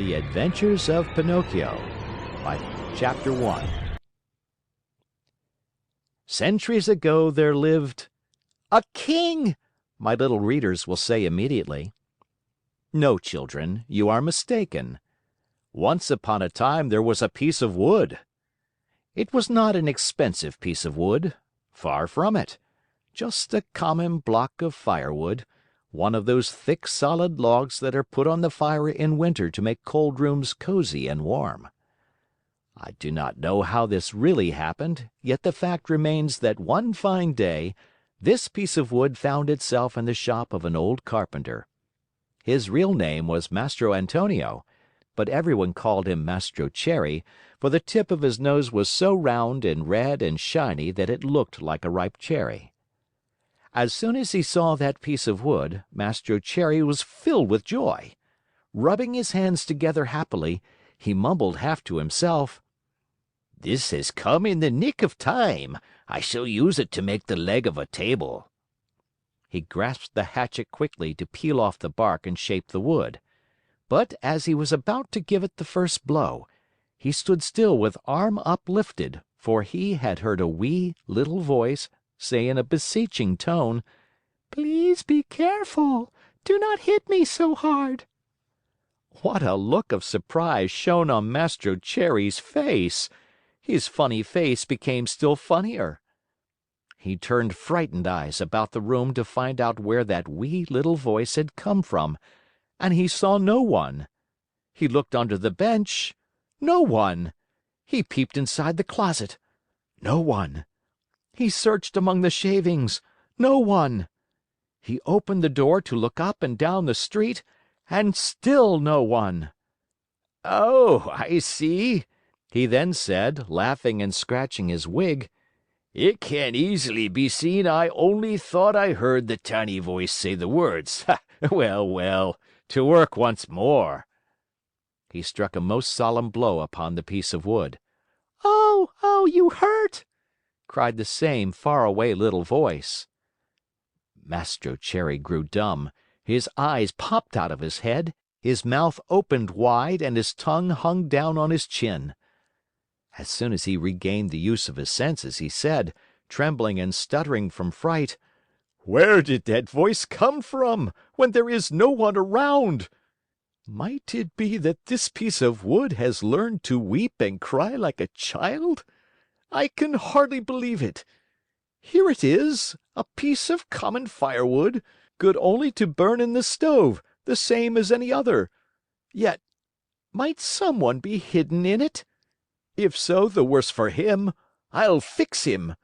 The Adventures of Pinocchio by Chapter 1. Centuries ago there lived a king, my little readers will say immediately. No, children, you are mistaken. Once upon a time there was a piece of wood. It was not an expensive piece of wood. Far from it. Just a common block of firewood, one of those thick, solid logs that are put on the fire in winter to make cold rooms cozy and warm. I do not know how this really happened, yet the fact remains that one fine day, this piece of wood found itself in the shop of an old carpenter. His real name was Mastro Antonio, but everyone called him Mastro Cherry, for the tip of his nose was so round and red and shiny that it looked like a ripe cherry. As soon as he saw that piece of wood, Mastro Cherry was filled with joy. Rubbing his hands together happily, he mumbled half to himself, "This has come in the nick of time. I shall use it to make the leg of a table." He grasped the hatchet quickly to peel off the bark and shape the wood. But as he was about to give it the first blow, he stood still with arm uplifted, for he had heard a wee, little voice say in a beseeching tone, "Please be careful. Do not hit me so hard." What a look of surprise shone on Mastro Cherry's face! His funny face became still funnier. He turned frightened eyes about the room to find out where that wee little voice had come from, and he saw no one. He looked under the bench. No one. He peeped inside the closet. No one. He searched among the shavings. No one. He opened the door to look up and down the street, and still no one. "Oh, I see," he then said, laughing and scratching his wig. "It can easily be seen I only thought I heard the tiny voice say the words. Well, well, to work once more." He struck a most solemn blow upon the piece of wood. "Oh, oh, you hurt!" cried the same faraway little voice. Mastro Cherry grew dumb. His eyes popped out of his head, his mouth opened wide, and his tongue hung down on his chin. As soon as he regained the use of his senses, he said, trembling and stuttering from fright, "Where did that voice come from, when there is no one around? Might it be that this piece of wood has learned to weep and cry like a child? I can hardly believe it. Here it is, a piece of common firewood, good only to burn in the stove, the same as any other. Yet, might someone be hidden in it? If so, the worse for him. I'll fix him."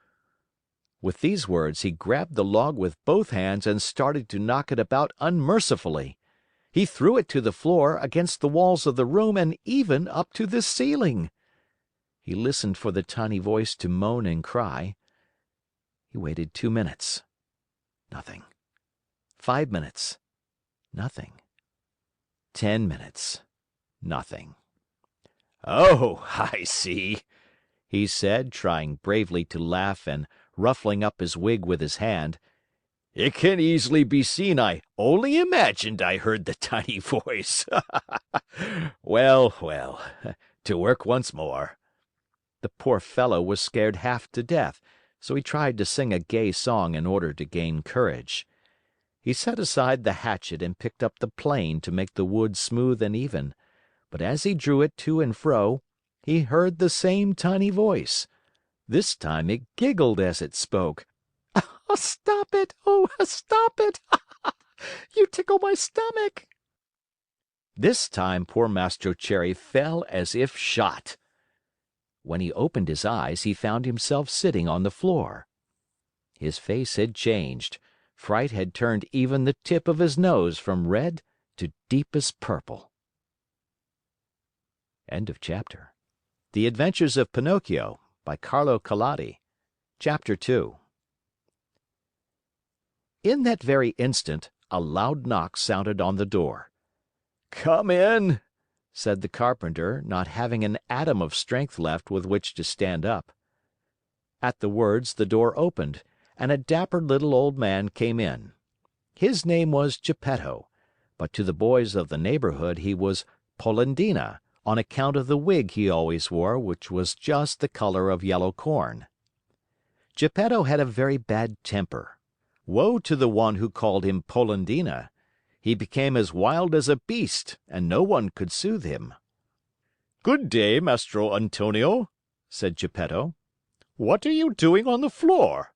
With these words, he grabbed the log with both hands and started to knock it about unmercifully. He threw it to the floor, against the walls of the room, and even up to the ceiling. He listened for the tiny voice to moan and cry. He waited 2 minutes. Nothing. 5 minutes. Nothing. 10 minutes. Nothing. "Oh, I see," he said, trying bravely to laugh and ruffling up his wig with his hand. "It can easily be seen I only imagined I heard the tiny voice. Well, well, to work once more." The poor fellow was scared half to death, so he tried to sing a gay song in order to gain courage. He set aside the hatchet and picked up the plane to make the wood smooth and even, but as he drew it to and fro, he heard the same tiny voice. This time it giggled as it spoke. "Oh, stop it! Oh, stop it! You tickle my stomach." This time poor Mastro Cherry fell as if shot. When he opened his eyes, he found himself sitting on the floor. His face had changed. Fright had turned even the tip of his nose from red to deepest purple. End of chapter. The Adventures of Pinocchio by Carlo Collodi. Chapter 2. In that very instant, a loud knock sounded on the door. "Come in," said the carpenter, not having an atom of strength left with which to stand up. At the words, the door opened, and a dapper little old man came in. His name was Geppetto, but to the boys of the neighborhood he was Polendina, on account of the wig he always wore, which was just the color of yellow corn. Geppetto had a very bad temper. Woe to the one who called him Polendina! He became as wild as a beast, and no one could soothe him. "Good day, Mastro Antonio," said Geppetto. "What are you doing on the floor?"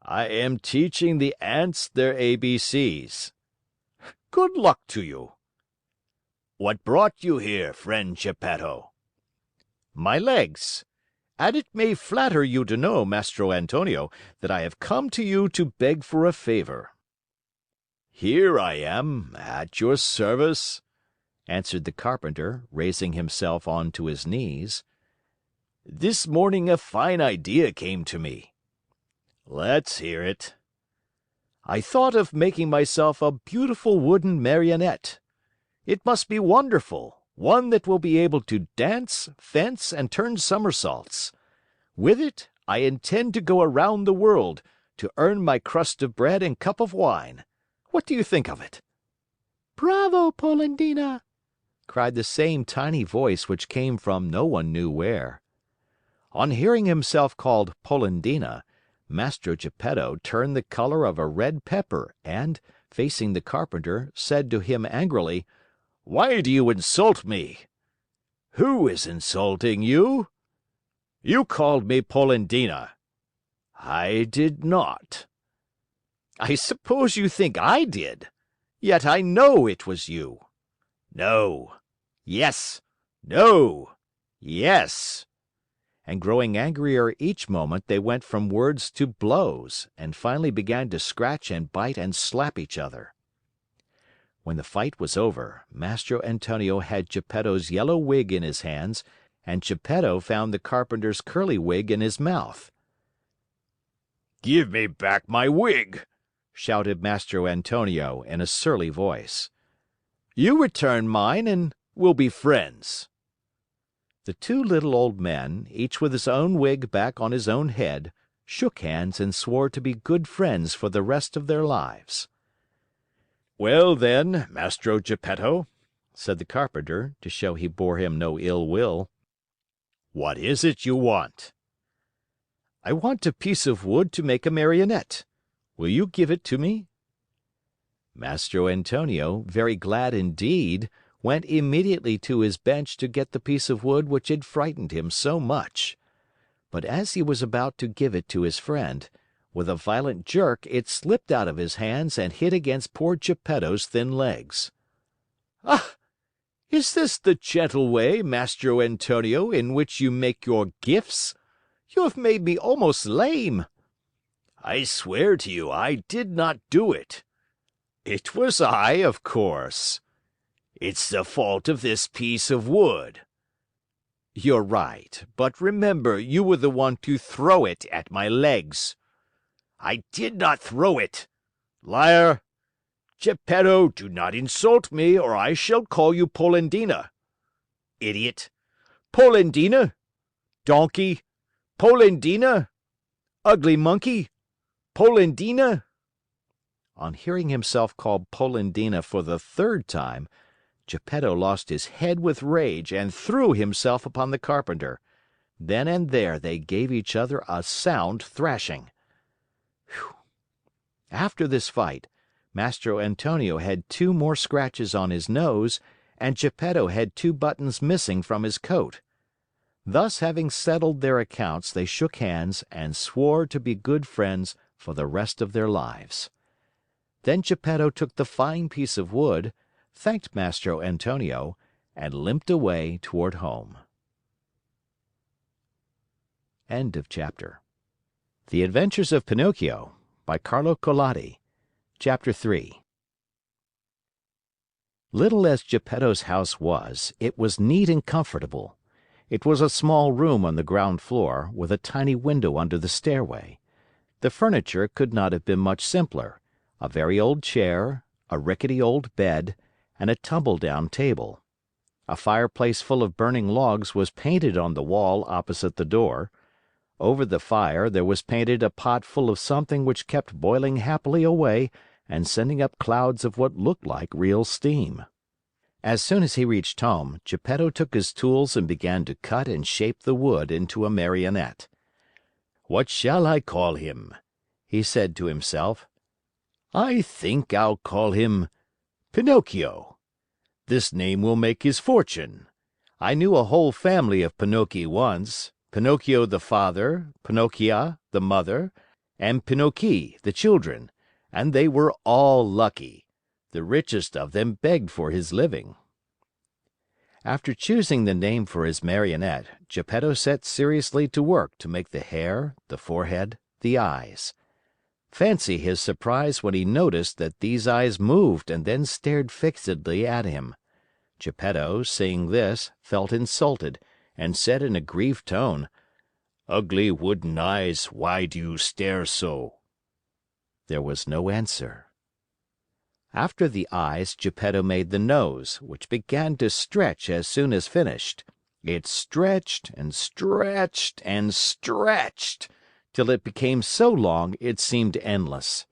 "I am teaching the ants their ABCs." "Good luck to you." "What brought you here, friend Geppetto?" "My legs. And it may flatter you to know, Mastro Antonio, that I have come to you to beg for a favor." "Here I am, at your service," answered the carpenter, raising himself on to his knees. "This morning a fine idea came to me." "Let's hear it." "I thought of making myself a beautiful wooden Marionette. It must be wonderful, one that will be able to dance, fence, and turn somersaults. With it, I intend to go around the world, to earn my crust of bread and cup of wine. What do you think of it?" "Bravo, Polendina!" cried the same tiny voice which came from no one knew where. On hearing himself called Polendina, Mastro Geppetto turned the color of a red pepper and, facing the carpenter, said to him angrily, "Why do you insult me?" "Who is insulting you?" "You called me Polendina." "I did not." "I suppose you think I did. Yet I know it was you." "No." "Yes." "No." "Yes." And growing angrier each moment, they went from words to blows, and finally began to scratch and bite and slap each other. When the fight was over, Mastro Antonio had Geppetto's yellow wig in his hands, and Geppetto found the carpenter's curly wig in his mouth. "Give me back my wig!" shouted Mastro Antonio in a surly voice. "You return mine and we'll be friends." The two little old men, each with his own wig back on his own head, shook hands and swore to be good friends for the rest of their lives. "Well, then, Mastro Geppetto," said the carpenter, to show he bore him no ill will, "what is it you want?" "I want a piece of wood to make a Marionette. Will you give it to me?" Mastro Antonio, very glad indeed, went immediately to his bench to get the piece of wood which had frightened him so much. But as he was about to give it to his friend, with a violent jerk it slipped out of his hands and hit against poor Geppetto's thin legs. "Ah! Is this the gentle way, Mastro Antonio, in which you make your gifts? You have made me almost lame." "I swear to you I did not do it." "It was I, of course." "It's the fault of this piece of wood." "You're right, but remember you were the one to throw it at my legs." "I did not throw it." "Liar!" "Geppetto, do not insult me, or I shall call you Polendina." "Idiot!" "Polendina!" "Donkey!" "Polendina!" "Ugly monkey!" "Polendina!" On hearing himself called Polendina for the third time, Geppetto lost his head with rage and threw himself upon the carpenter. Then and there they gave each other a sound thrashing. Whew! After this fight, Mastro Antonio had 2 more scratches on his nose, and Geppetto had 2 buttons missing from his coat. Thus having settled their accounts, they shook hands and swore to be good friends for the rest of their lives. Then Geppetto took the fine piece of wood, thanked Mastro Antonio, and limped away toward home. End of chapter. The Adventures of Pinocchio by Carlo Collodi. Chapter 3. Little as Geppetto's house was, it was neat and comfortable. It was a small room on the ground floor, with a tiny window under the stairway. The furniture could not have been much simpler: a very old chair, a rickety old bed, and a tumble-down table. A fireplace full of burning logs was painted on the wall opposite the door. Over the fire there was painted a pot full of something which kept boiling happily away and sending up clouds of what looked like real steam. As soon as he reached home, Geppetto took his tools and began to cut and shape the wood into a Marionette. "What shall I call him?" he said to himself. "I think I'll call him Pinocchio. This name will make his fortune. I knew a whole family of Pinocchi once, Pinocchio the father, Pinocchia the mother, and Pinocchi the children, and they were all lucky. The richest of them begged for his living." After choosing the name for his Marionette, Geppetto set seriously to work to make the hair, the forehead, the eyes. Fancy his surprise when he noticed that these eyes moved and then stared fixedly at him. Geppetto, seeing this, felt insulted, and said in a grieved tone, "Ugly wooden eyes, why do you stare so?" There was no answer. After the eyes, Geppetto made the nose, which began to stretch as soon as finished. It stretched and stretched and stretched, till it became so long it seemed endless.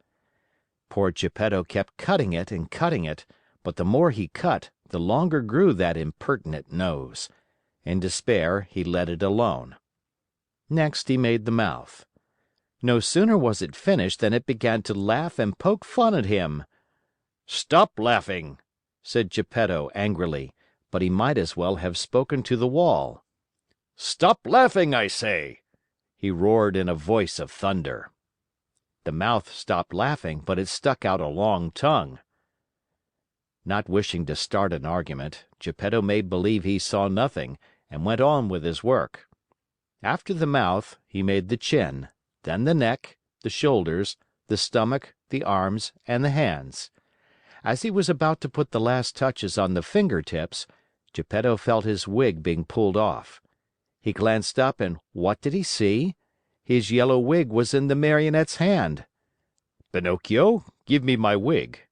Poor Geppetto kept cutting it, but the more he cut, the longer grew that impertinent nose. In despair, he let it alone. Next he made the mouth. No sooner was it finished than it began to laugh and poke fun at him. "Stop laughing!" said Geppetto angrily, but he might as well have spoken to the wall. "Stop laughing, I say!" he roared in a voice of thunder. The mouth stopped laughing, but it stuck out a long tongue. Not wishing to start an argument, Geppetto made believe he saw nothing, and went on with his work. After the mouth, he made the chin, then the neck, the shoulders, the stomach, the arms, and the hands. As he was about to put the last touches on the finger tips, Geppetto felt his wig being pulled off. He glanced up and what did he see? His yellow wig was in the Marionette's hand. "Pinocchio, give me my wig."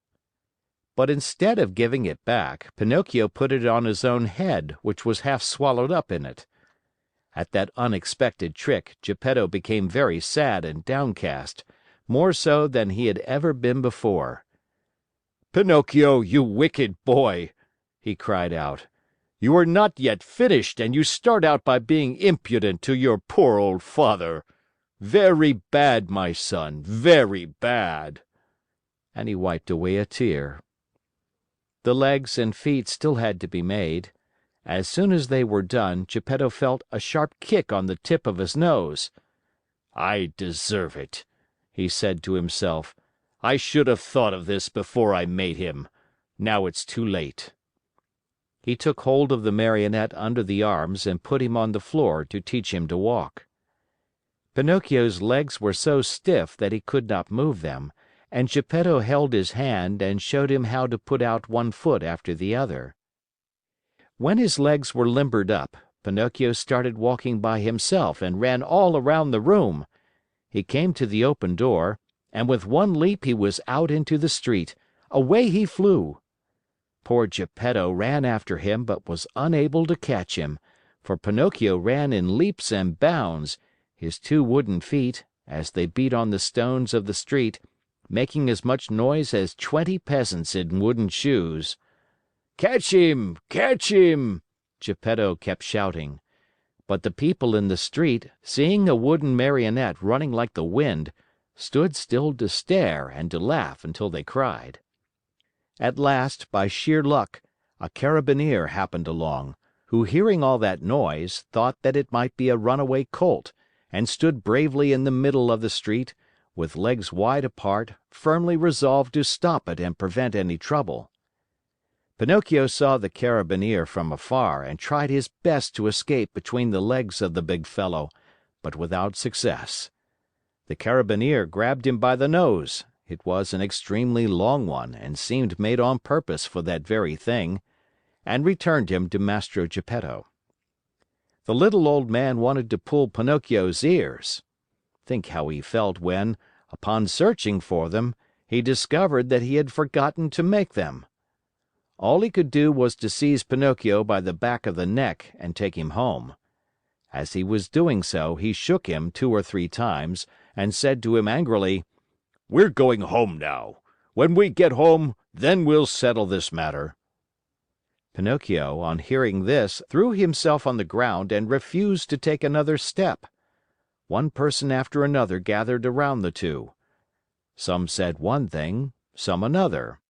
But instead of giving it back, Pinocchio put it on his own head, which was half swallowed up in it. At that unexpected trick, Geppetto became very sad and downcast, more so than he had ever been before. "Pinocchio, you wicked boy!" he cried out. "You are not yet finished, and you start out by being impudent to your poor old father. Very bad, my son, very bad!" And he wiped away a tear. The legs and feet still had to be made. As soon as they were done, Geppetto felt a sharp kick on the tip of his nose. "I deserve it," he said to himself. "I should have thought of this before I made him. Now it's too late." He took hold of the Marionette under the arms and put him on the floor to teach him to walk. Pinocchio's legs were so stiff that he could not move them, and Geppetto held his hand and showed him how to put out one foot after the other. When his legs were limbered up, Pinocchio started walking by himself and ran all around the room. He came to the open door, and with one leap he was out into the street. Away he flew. Poor Geppetto ran after him but was unable to catch him, for Pinocchio ran in leaps and bounds, his two wooden feet, as they beat on the stones of the street, making as much noise as 20 peasants in wooden shoes. "Catch him! Catch him!" Geppetto kept shouting. But the people in the street, seeing a wooden Marionette running like the wind, stood still to stare and to laugh until they cried. At last, by sheer luck, a Carabineer happened along, who, hearing all that noise, thought that it might be a runaway colt, and stood bravely in the middle of the street, with legs wide apart, firmly resolved to stop it and prevent any trouble. Pinocchio saw the Carabineer from afar and tried his best to escape between the legs of the big fellow, but without success. The Carabineer grabbed him by the nose. It was an extremely long one and seemed made on purpose for that very thing, and returned him to Mastro Geppetto. The little old man wanted to pull Pinocchio's ears. Think how he felt when, upon searching for them, he discovered that he had forgotten to make them. All he could do was to seize Pinocchio by the back of the neck and take him home. As he was doing so, he shook him 2 or 3 times and said to him angrily, "We're going home now. When we get home, then we'll settle this matter." Pinocchio, on hearing this, threw himself on the ground and refused to take another step. One person after another gathered around the two. Some said one thing, some another.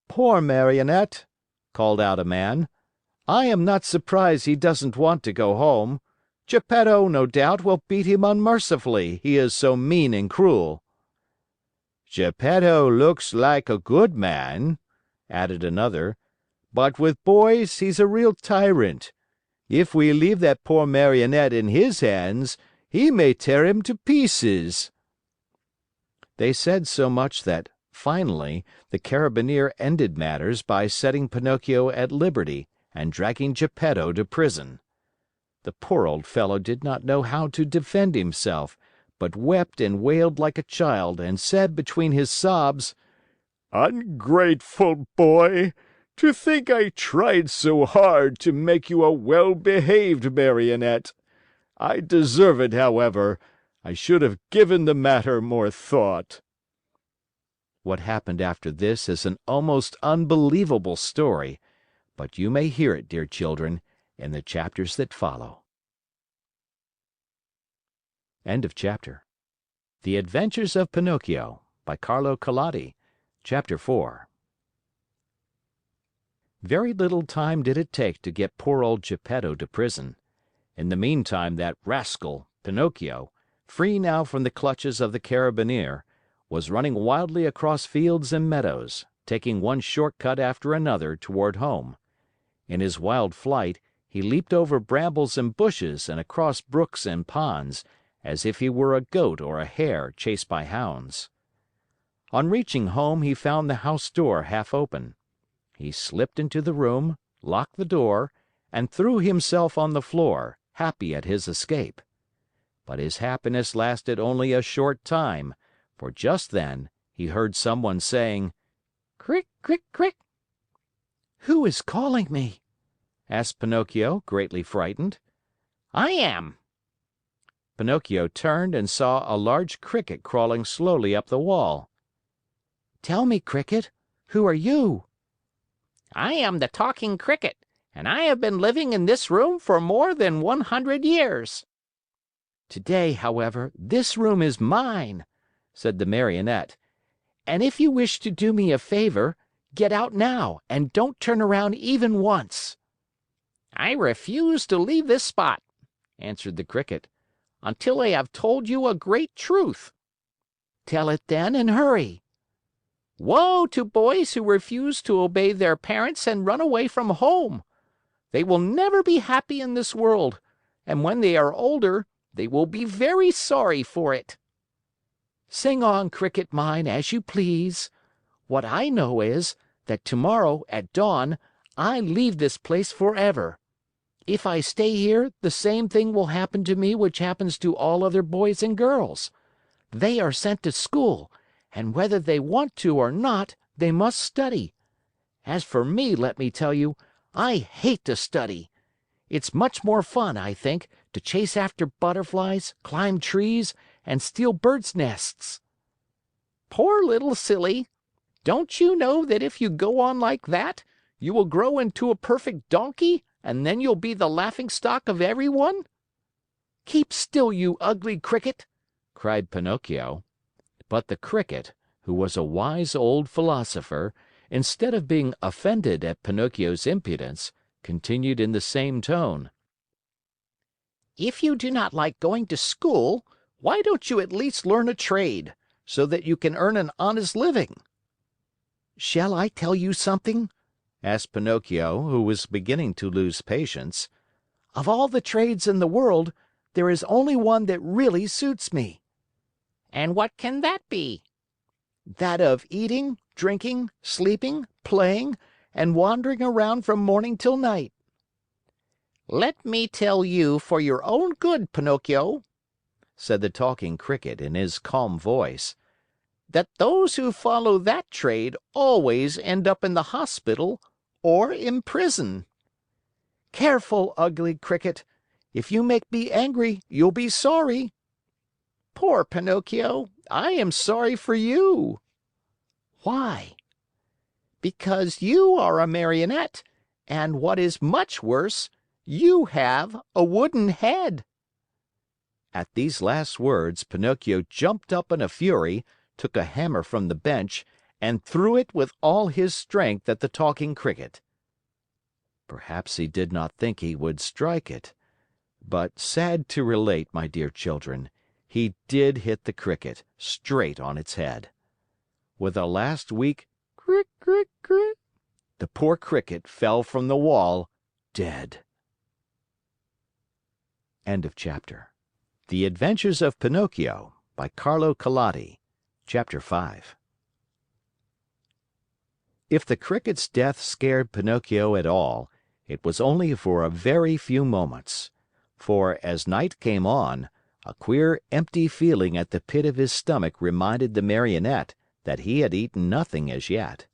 "Poor Marionette!" called out a man. "I am not surprised he doesn't want to go home. Geppetto, no doubt, will beat him unmercifully, he is so mean and cruel." "Geppetto looks like a good man," added another, "but with boys he's a real tyrant. If we leave that poor Marionette in his hands, he may tear him to pieces." They said so much that, finally, the Carabineer ended matters by setting Pinocchio at liberty and dragging Geppetto to prison. The poor old fellow did not know how to defend himself, but wept and wailed like a child and said between his sobs: "Ungrateful boy! To think I tried so hard to make you a well-behaved Marionette! I deserve it, however. I should have given the matter more thought." What happened after this is an almost unbelievable story, but you may hear it, dear children, in the chapters that follow. End of chapter. The Adventures of Pinocchio by Carlo Collodi. Chapter 4. Very little time did it take to get poor old Geppetto to prison. In the meantime that rascal, Pinocchio, free now from the clutches of the Carabineer, was running wildly across fields and meadows, taking one short cut after another toward home. In his wild flight, he leaped over brambles and bushes and across brooks and ponds, as if he were a goat or a hare chased by hounds. On reaching home, he found the house door half open. He slipped into the room, locked the door, and threw himself on the floor, happy at his escape. But his happiness lasted only a short time, for just then he heard someone saying, "Crick, crick, crick." "Who is calling me?" asked Pinocchio, greatly frightened. "I am." Pinocchio turned and saw a large Cricket crawling slowly up the wall. "Tell me, Cricket, who are you?" "I am the Talking Cricket, and I have been living in this room for more than 100 years." "Today, however, this room is mine," said the Marionette. "And if you wish to do me a favor, get out now and don't turn around even once." "I refuse to leave this spot," answered the Cricket, "until I have told you a great truth." "Tell it then and hurry." Woe to boys who refuse to obey their parents and run away from home! They will never be happy in this world, and when they are older, they will be very sorry for it. "Sing on, Cricket mine, as you please. What I know is that tomorrow, at dawn, I leave this place forever. If I stay here, the same thing will happen to me which happens to all other boys and girls. They are sent to school, and whether they want to or not, they must study. As for me, let me tell you, I hate to study. It's much more fun, I think, to chase after butterflies, climb trees, and steal birds' nests." Poor little silly! Don't you know that if you go on like that, you will grow into a perfect donkey, and then you'll be the laughingstock of everyone? "Keep still, you ugly Cricket!" cried Pinocchio. But the Cricket, who was a wise old philosopher, instead of being offended at Pinocchio's impudence, continued in the same tone. If you do not like going to school, why don't you at least learn a trade, so that you can earn an honest living?" "Shall I tell you something?" asked Pinocchio, who was beginning to lose patience. "Of all the trades in the world, there is only one that really suits me." "And what can that be?" "That of eating, drinking, sleeping, playing, and wandering around from morning till night." "Let me tell you for your own good, Pinocchio," said the Talking Cricket in his calm voice, "that those who follow that trade always end up in the hospital or in prison." "Careful, ugly Cricket! If you make me angry, you'll be sorry." "Poor Pinocchio, I am sorry for you." "Why?" "Because you are a Marionette, And what is much worse, you have a wooden head." At these last words, Pinocchio jumped up in a fury, took a hammer from the bench, and threw it with all his strength at the Talking Cricket. Perhaps he did not think he would strike it. But sad to relate, my dear children, he did hit the Cricket straight on its head. With a last weak "crick, crick, crick," the poor Cricket fell from the wall, dead. End of chapter. The Adventures of Pinocchio by Carlo Collodi. Chapter 5. If the Cricket's death scared Pinocchio at all, it was only for a very few moments. For, as night came on, a queer, empty feeling at the pit of his stomach reminded the Marionette that he had eaten nothing as yet.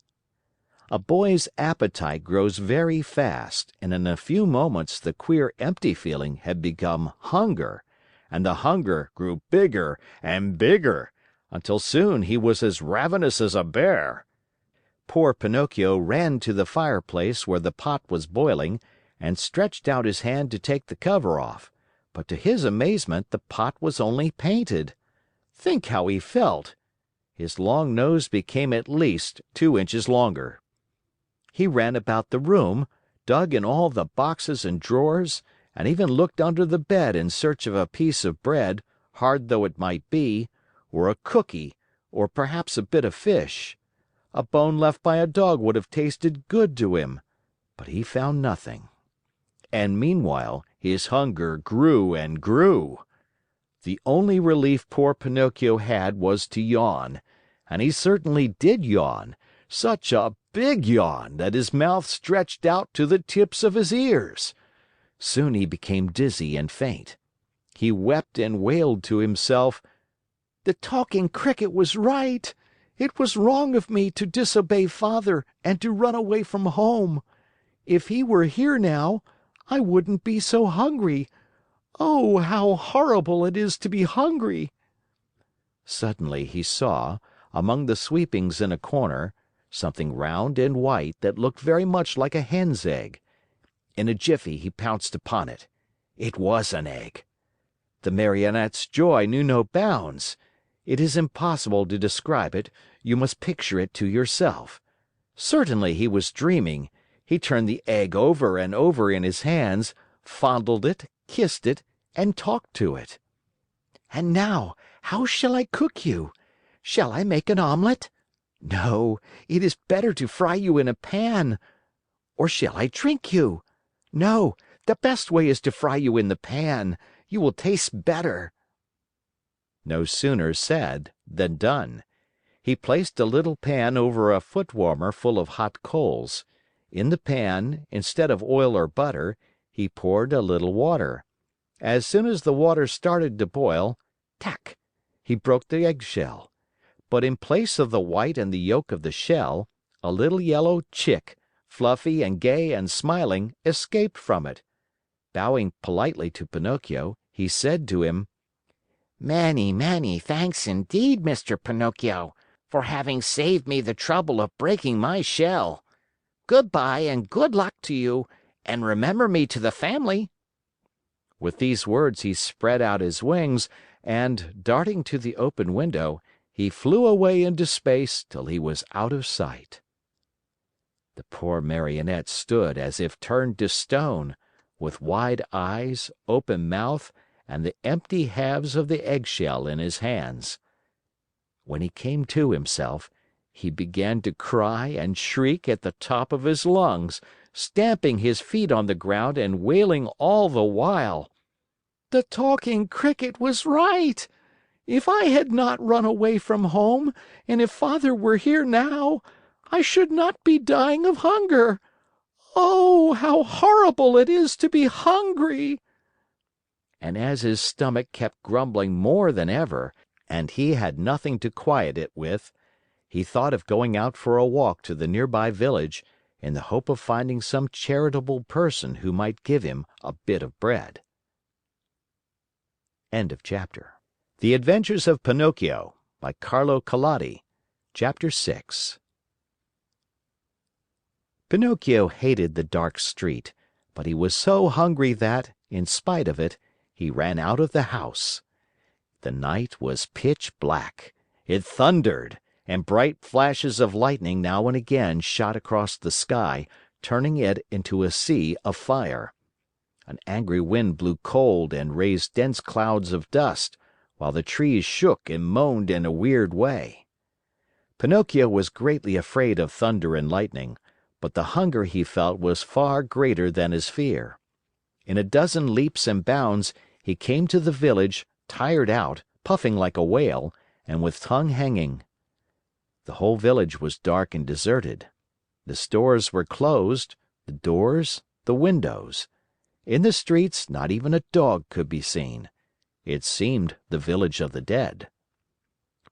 A boy's appetite grows very fast, and in a few moments the queer, empty feeling had become hunger, and the hunger grew bigger and bigger, until soon he was as ravenous as a bear. Poor Pinocchio ran to the fireplace where the pot was boiling and stretched out his hand to take the cover off, but to his amazement the pot was only painted. Think how he felt! His long nose became at least 2 inches longer. He ran about the room, dug in all the boxes and drawers, and even looked under the bed in search of a piece of bread, hard though it might be, or a cookie, or perhaps a bit of fish. A bone left by a dog would have tasted good to him, but he found nothing. And meanwhile his hunger grew and grew. The only relief poor Pinocchio had was to yawn, and he certainly did yawn, such a big yawn that his mouth stretched out to the tips of his ears. Soon he became dizzy and faint. He wept and wailed to himself, "The Talking Cricket was right. It was wrong of me to disobey Father and to run away from home. If he were here now, I wouldn't be so hungry. Oh, how horrible it is to be hungry!" Suddenly he saw, among the sweepings in a corner, something round and white that looked very much like a hen's egg. In a jiffy he pounced upon it. It was an egg. The Marionette's joy knew no bounds. It is impossible to describe it, you must picture it to yourself. Certainly he was dreaming. He turned the egg over and over in his hands, fondled it, kissed it, and talked to it. "And now, how shall I cook you? Shall I make an omelet? No, it is better to fry you in a pan. Or shall I drink you? No, the best way is to fry you in the pan. You will taste better." No sooner said than done. He placed a little pan over a foot warmer full of hot coals. In the pan, instead of oil or butter, he poured a little water. As soon as the water started to boil, tack! He broke the eggshell. But in place of the white and the yolk of the shell, a little yellow chick, fluffy and gay and smiling, escaped from it. Bowing politely to Pinocchio, he said to him, "Many, many thanks indeed, Mr. Pinocchio, for having saved me the trouble of breaking my shell. Goodbye and good luck to you, and remember me to the family." With these words he spread out his wings and, darting to the open window, he flew away into space till he was out of sight. The poor Marionette stood as if turned to stone, with wide eyes, open mouth, and the empty halves of the eggshell in his hands. When he came to himself, he began to cry and shriek at the top of his lungs, stamping his feet on the ground and wailing all the while, "The Talking Cricket was right! If I had not run away from home, and if Father were here now, I should not be dying of hunger. Oh, how horrible it is to be hungry!" And as his stomach kept grumbling more than ever, and he had nothing to quiet it with, he thought of going out for a walk to the nearby village in the hope of finding some charitable person who might give him a bit of bread. End of chapter. The Adventures of Pinocchio by Carlo Collodi. Chapter 6. Pinocchio hated the dark street, but he was so hungry that, in spite of it, he ran out of the house. The night was pitch black. It thundered, and bright flashes of lightning now and again shot across the sky, turning it into a sea of fire. An angry wind blew cold and raised dense clouds of dust, while the trees shook and moaned in a weird way. Pinocchio was greatly afraid of thunder and lightning, but the hunger he felt was far greater than his fear. In a dozen leaps and bounds, he came to the village, tired out, puffing like a whale, and with tongue hanging. The whole village was dark and deserted. The stores were closed, the doors, the windows. In the streets, not even a dog could be seen. It seemed the village of the dead.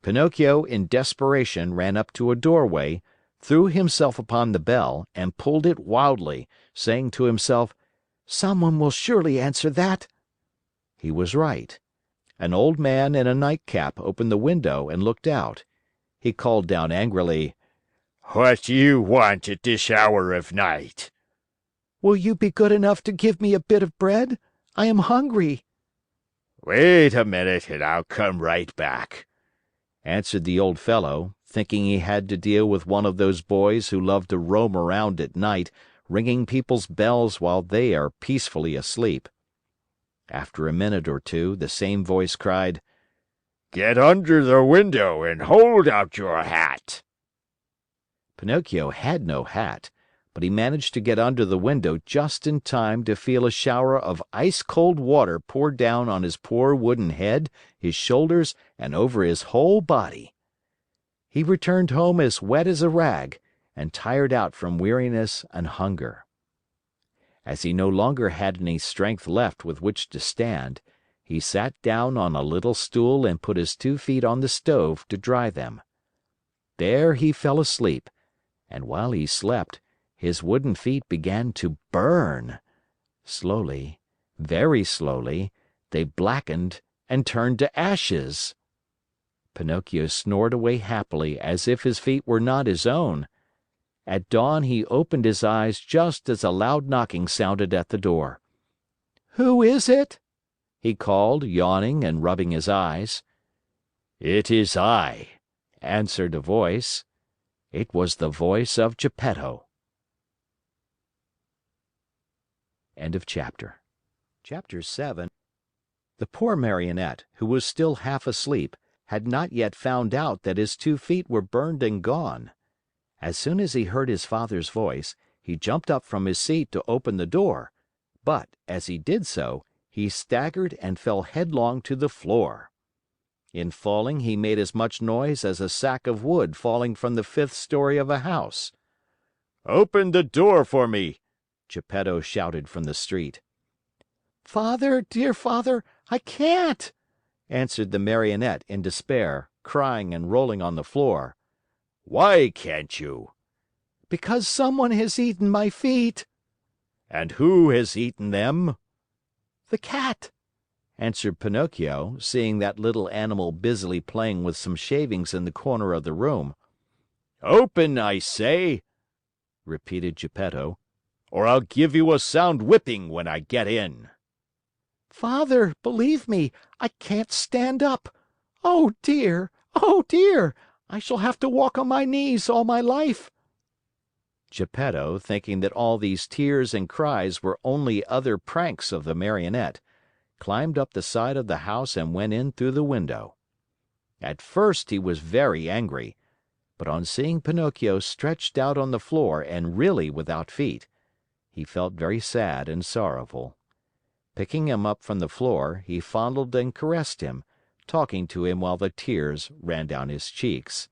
Pinocchio, in desperation, ran up to a doorway, threw himself upon the bell, and pulled it wildly, saying to himself, "Someone will surely answer that." He was right. An old man in a nightcap opened the window and looked out. He called down angrily, "What do you want at this hour of night?" "Will you be good enough to give me a bit of bread? I am hungry." "Wait a minute and I'll come right back," answered the old fellow, thinking he had to deal with one of those boys who love to roam around at night, ringing people's bells while they are peacefully asleep. After a minute or two, the same voice cried, "Get under the window and hold out your hat." Pinocchio had no hat, but he managed to get under the window just in time to feel a shower of ice-cold water pour down on his poor wooden head, his shoulders, and over his whole body. He returned home as wet as a rag, and tired out from weariness and hunger. As he no longer had any strength left with which to stand, he sat down on a little stool and put his 2 feet on the stove to dry them. There he fell asleep, and while he slept, his wooden feet began to burn. Slowly, very slowly, they blackened and turned to ashes. Pinocchio snored away happily as if his feet were not his own. At dawn he opened his eyes just as a loud knocking sounded at the door. "Who is it?" he called, yawning and rubbing his eyes. "It is I," answered a voice. It was the voice of Geppetto. End of chapter. Chapter 7. The poor Marionette, who was still half asleep, had not yet found out that his 2 feet were burned and gone. As soon as he heard his father's voice, he jumped up from his seat to open the door, but, as he did so, he staggered and fell headlong to the floor. In falling, he made as much noise as a sack of wood falling from the 5th story of a house. "Open the door for me," Geppetto shouted from the street. "Father, dear father, I can't," answered the Marionette in despair, crying and rolling on the floor. "Why can't you?" "Because someone has eaten my feet." "And who has eaten them?" "The cat," answered Pinocchio, seeing that little animal busily playing with some shavings in the corner of the room. "Open, I say," repeated Geppetto, "or I'll give you a sound whipping when I get in." "Father, believe me, I can't stand up. Oh dear! Oh dear! I shall have to walk on my knees all my life." Geppetto, thinking that all these tears and cries were only other pranks of the Marionette, climbed up the side of the house and went in through the window. At first he was very angry, but on seeing Pinocchio stretched out on the floor and really without feet, he felt very sad and sorrowful. Picking him up from the floor, he fondled and caressed him, talking to him while the tears ran down his cheeks.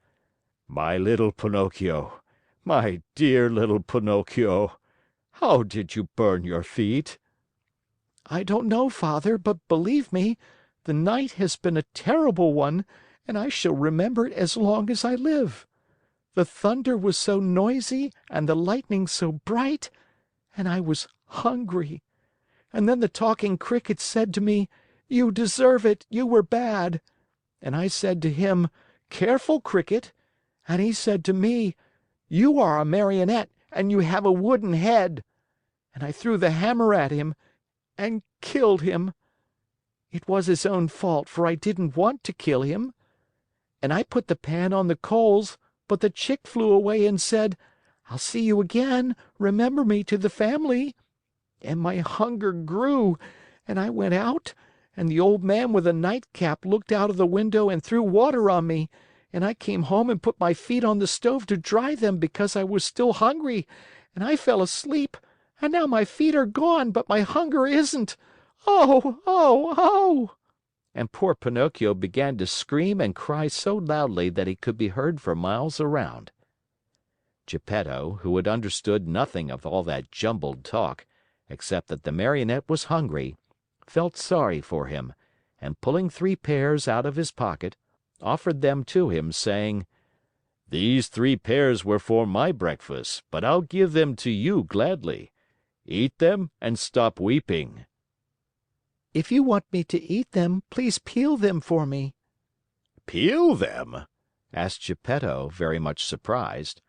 "My little Pinocchio, my dear little Pinocchio, how did you burn your feet?" "I don't know, Father, but believe me, the night has been a terrible one, and I shall remember it as long as I live. The thunder was so noisy and the lightning so bright, and I was hungry. And then the talking cricket said to me, 'You deserve it, you were bad.' And I said to him, 'Careful, Cricket.' And he said to me, 'You are a Marionette, and you have a wooden head. And I threw the hammer at him and killed him. It was his own fault, for I didn't want to kill him. And I put the pan on the coals, but the chick flew away and said, 'I'll see you again. Remember me to the family.' And my hunger grew, and I went out, and the old man with a nightcap looked out of the window and threw water on me, and I came home and put my feet on the stove to dry them because I was still hungry, and I fell asleep, and now my feet are gone, but my hunger isn't. Oh, oh, oh!" And poor Pinocchio began to scream and cry so loudly that he could be heard for miles around. Geppetto, who had understood nothing of all that jumbled talk, except that the Marionette was hungry, felt sorry for him, and pulling 3 pears out of his pocket, offered them to him, saying, "These 3 pears were for my breakfast, but I'll give them to you gladly. Eat them and stop weeping." "If you want me to eat them, please peel them for me." "Peel them?" asked Geppetto, very much surprised.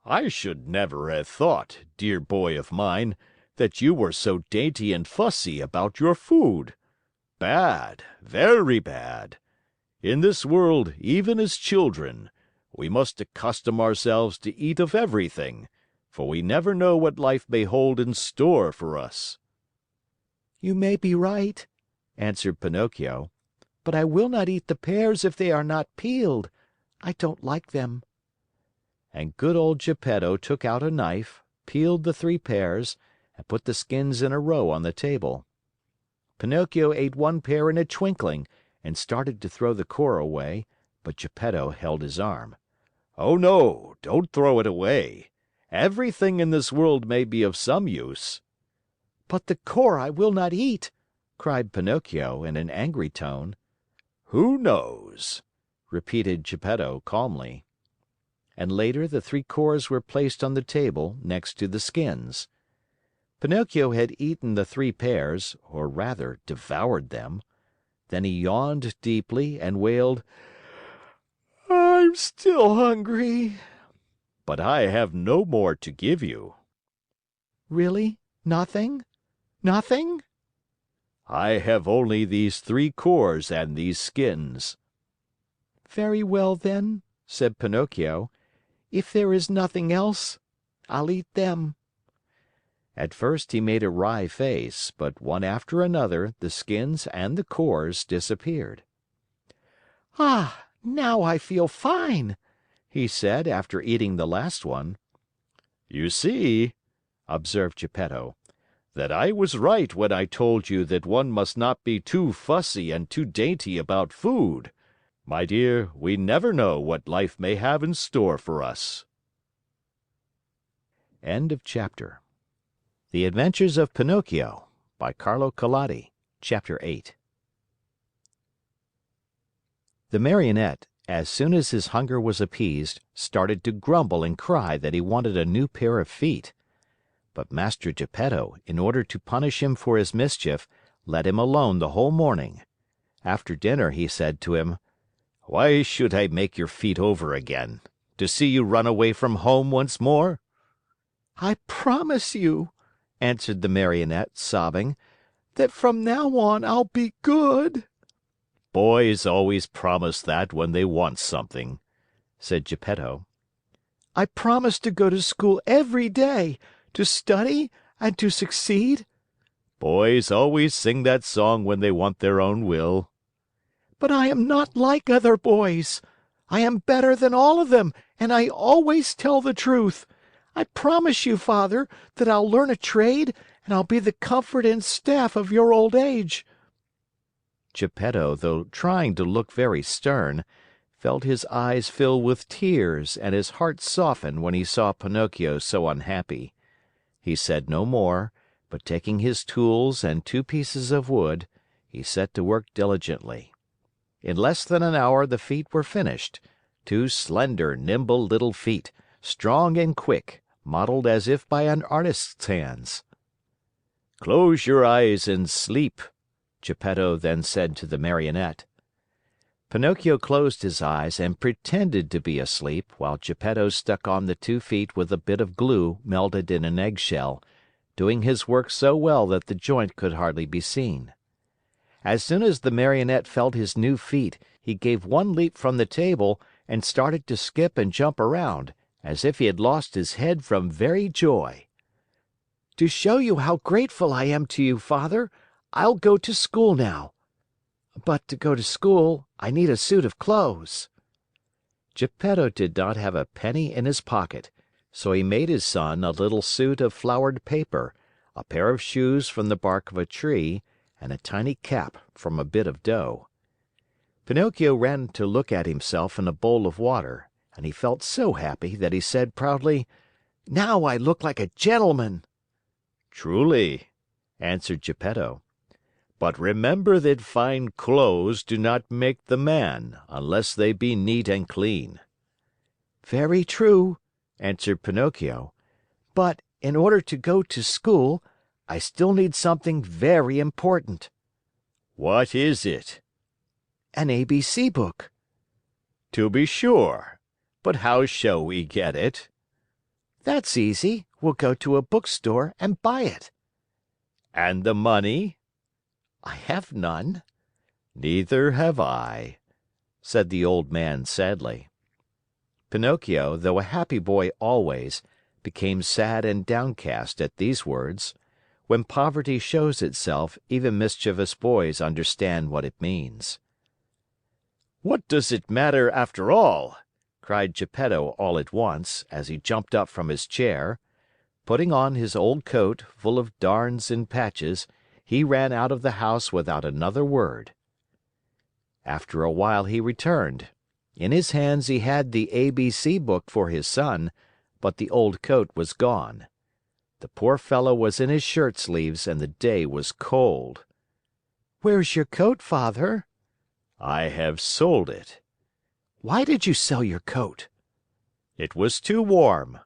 "I should never have thought, dear boy of mine, that you were so dainty and fussy about your food. Bad, very bad. In this world, even as children, we must accustom ourselves to eat of everything, for we never know what life may hold in store for us." "You may be right," answered Pinocchio, "but I will not eat the pears if they are not peeled. I don't like them." And good old Geppetto took out a knife, peeled the 3 pears, and put the skins in a row on the table. Pinocchio ate 1 pear in a twinkling and started to throw the core away, but Geppetto held his arm. "Oh no, don't throw it away. Everything in this world may be of some use." "But the core I will not eat," cried Pinocchio in an angry tone. "Who knows?" repeated Geppetto calmly. And later the 3 cores were placed on the table next to the skins. Pinocchio had eaten the 3 pears, or rather devoured them. Then he yawned deeply and wailed, "I'm still hungry." "But I have no more to give you." "Really? Nothing? Nothing?" "I have only these 3 cores and these skins." "Very well, then," said Pinocchio. "If there is nothing else, I'll eat them." At first he made a wry face, but one after another the skins and the cores disappeared. "Ah, now I feel fine," he said after eating the last one. "You see," observed Geppetto, "that I was right when I told you that one must not be too fussy and too dainty about food. My dear, we never know what life may have in store for us." End of chapter. The Adventures of Pinocchio by Carlo Collodi. Chapter 8. The Marionette, as soon as his hunger was appeased, started to grumble and cry that he wanted a new pair of feet. But Master Geppetto, in order to punish him for his mischief, let him alone the whole morning. After dinner he said to him, "Why should I make your feet over again? To see you run away from home once more?" "I promise you," answered the Marionette, sobbing, "that from now on I'll be good." "Boys always promise that when they want something," said Geppetto. "I promise to go to school every day, to study and to succeed." "Boys always sing that song when they want their own will." "But I am not like other boys. I am better than all of them, and I always tell the truth. I promise you, Father, that I'll learn a trade, and I'll be the comfort and staff of your old age." Geppetto, though trying to look very stern, felt his eyes fill with tears and his heart soften when he saw Pinocchio so unhappy. He said no more, but taking his tools and 2 pieces of wood, he set to work diligently. In less than an hour the feet were finished, 2 slender, nimble little feet, strong and quick, modeled as if by an artist's hands. "Close your eyes and sleep," Geppetto then said to the Marionette. Pinocchio closed his eyes and pretended to be asleep while Geppetto stuck on the 2 feet with a bit of glue melted in an eggshell, doing his work so well that the joint could hardly be seen. As soon as the Marionette felt his new feet, he gave one leap from the table and started to skip and jump around, as if he had lost his head from very joy. "To show you how grateful I am to you, Father, I'll go to school now. But to go to school, I need a suit of clothes." Geppetto did not have a penny in his pocket, so he made his son a little suit of flowered paper, a pair of shoes from the bark of a tree, and a tiny cap from a bit of dough. Pinocchio ran to look at himself in a bowl of water, and he felt so happy that he said proudly, "Now I look like a gentleman." "Truly," answered Geppetto. "But remember that fine clothes do not make the man unless they be neat and clean." "Very true," answered Pinocchio. "But in order to go to school, I still need something very important." "What is it?" "An ABC book." "To be sure. But how shall we get it?" "That's easy. We'll go to a bookstore and buy it." "And the money?" "I have none." "Neither have I," said the old man sadly. Pinocchio, though a happy boy always, became sad and downcast at these words. When poverty shows itself, even mischievous boys understand what it means. "What does it matter after all?" cried Geppetto all at once, as he jumped up from his chair. Putting on his old coat, full of darns and patches, he ran out of the house without another word. After a while he returned. In his hands he had the ABC book for his son, but the old coat was gone. The poor fellow was in his shirt sleeves and the day was cold. "Where's your coat, Father?" "I have sold it." "Why did you sell your coat?" "It was too warm."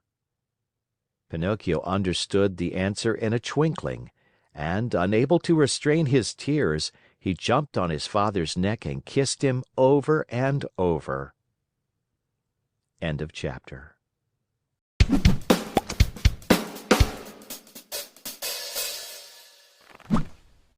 Pinocchio understood the answer in a twinkling, and, unable to restrain his tears, he jumped on his father's neck and kissed him over and over. End of chapter.